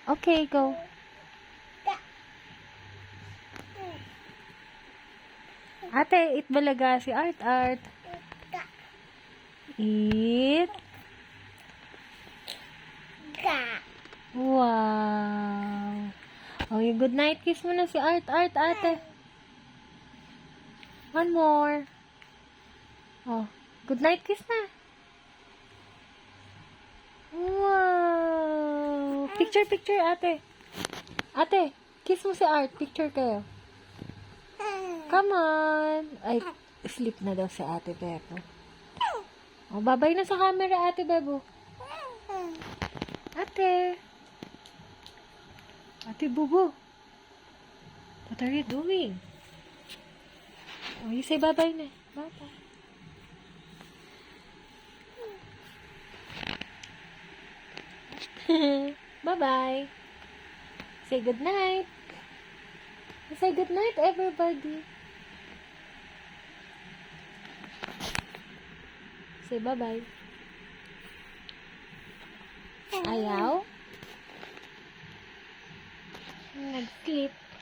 Okay, go. Ate, eat balaga si Art Art. Eat. Wow. Oh, yung good night kiss mo na si Art Art, ate. One more. Oh, good night kiss na. Wow. Picture, picture, ate. Ate, kiss mo si Art. Picture kayo. Come on. Ay, sleep na daw si ate Bebo. Oh, babay na sa camera, ate Bebo. Ate. Ate Bubu. What are you doing? Oh, you say bye-bye na. Bye-bye. Bye-bye. Say good night. Say good night, everybody. Say bye-bye. Ayaw? Nag-sleep.